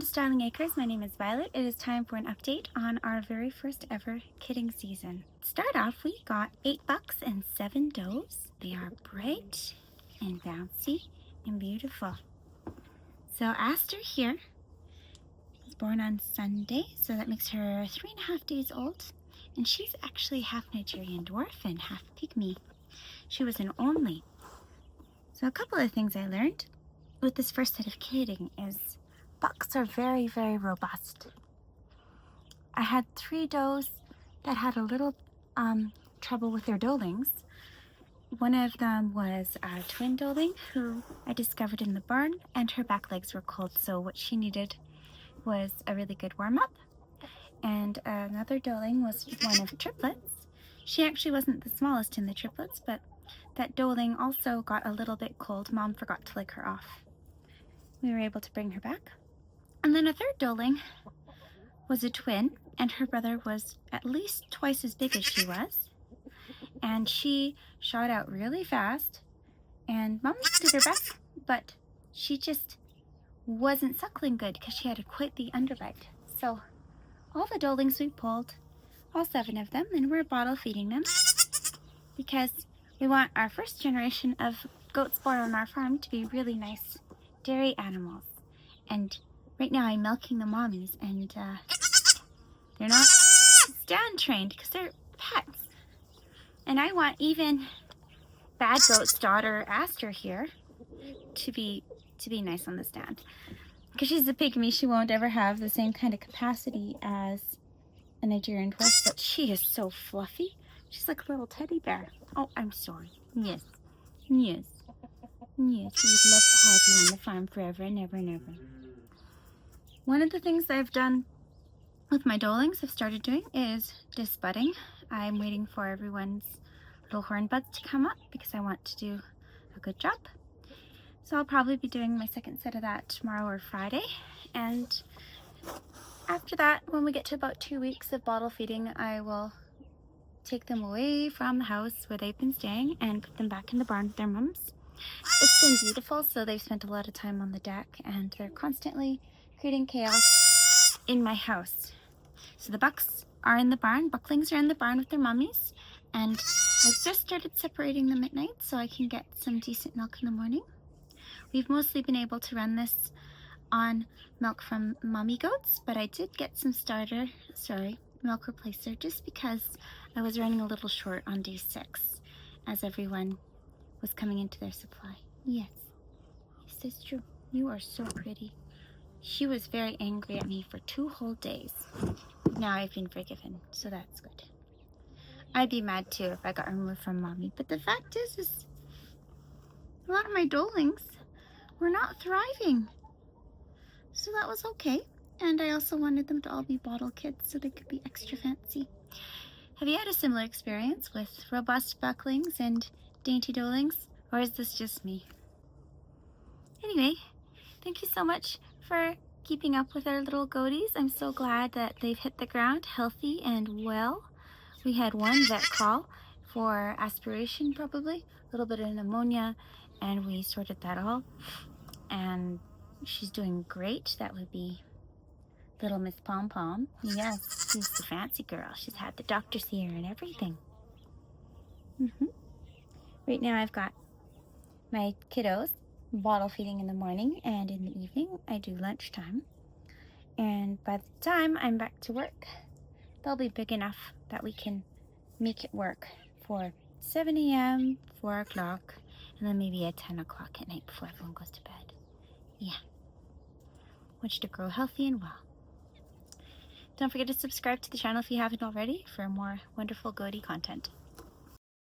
Styling Acres, my name is Violet. It is time for an update on our very first ever kidding season. To start off, we got 8 bucks and 7 does. They are bright and bouncy and beautiful. So Aster here was born on Sunday, so that makes her 3.5 days old. And she's actually half Nigerian dwarf and half pygmy. She was an only. So a couple of things I learned with this first set of kidding is bucks are very, very robust. I had 3 does that had a little trouble with their doelings. One of them was a twin doeling who I discovered in the barn, and her back legs were cold, so what she needed was a really good warm-up. And another doeling was one of triplets. She actually wasn't the smallest in the triplets, but that doeling also got a little bit cold. Mom forgot to lick her off. We were able to bring her back. And then a third doeling was a twin, and her brother was at least twice as big as she was. And she shot out really fast, and Mom did her best, but she just wasn't suckling good because she had quite the underbite. So all the doelings we pulled, all 7 of them, and we're bottle feeding them because we want our first generation of goats born on our farm to be really nice dairy animals. And right now I'm milking the mommies, and they're not stand trained because they're pets. And I want even bad goat's daughter Aster here to be nice on the stand. Because she's a pygmy, she won't ever have the same kind of capacity as a Nigerian dwarf, but she is so fluffy. She's like a little teddy bear. Oh, I'm sorry. Yes. Yes. Yes, we'd love to have you on the farm forever and ever and ever. One of the things I've done with my doelings, I've started doing, is disbudding. I'm waiting for everyone's little horn buds to come up because I want to do a good job. So I'll probably be doing my second set of that tomorrow or Friday. And after that, when we get to about 2 weeks of bottle feeding, I will take them away from the house where they've been staying and put them back in the barn with their mums. It's been beautiful, so they've spent a lot of time on the deck, and they're constantly creating chaos in my house. So the bucks are in the barn, bucklings are in the barn with their mummies, and I've just started separating them at night so I can get some decent milk in the morning. We've mostly been able to run this on milk from mommy goats, but I did get some milk replacer just because I was running a little short on day 6 as everyone was coming into their supply. Yes, that's true. You are so pretty. She was very angry at me for 2 whole days. Now I've been forgiven, so that's good. I'd be mad too if I got removed from mommy, but the fact is a lot of my doelings were not thriving. So that was okay. And I also wanted them to all be bottle kids so they could be extra fancy. Have you had a similar experience with robust bucklings and dainty doelings, or is this just me? Anyway, thank you so much for keeping up with our little goaties. I'm so glad that they've hit the ground healthy and well. We had one vet call for aspiration, probably, a little bit of pneumonia, and we sorted that all. And she's doing great. That would be little Miss Pom Pom. Yes, she's the fancy girl. She's had the doctors here and everything. Right now I've got my kiddos bottle feeding in the morning, and in the evening I do lunchtime. And by the time I'm back to work, they'll be big enough that we can make it work for 7 a.m., 4 o'clock, and then maybe at 10 o'clock at night before everyone goes to bed. Yeah. Want you to grow healthy and well. Don't forget to subscribe to the channel if you haven't already for more wonderful goatee content.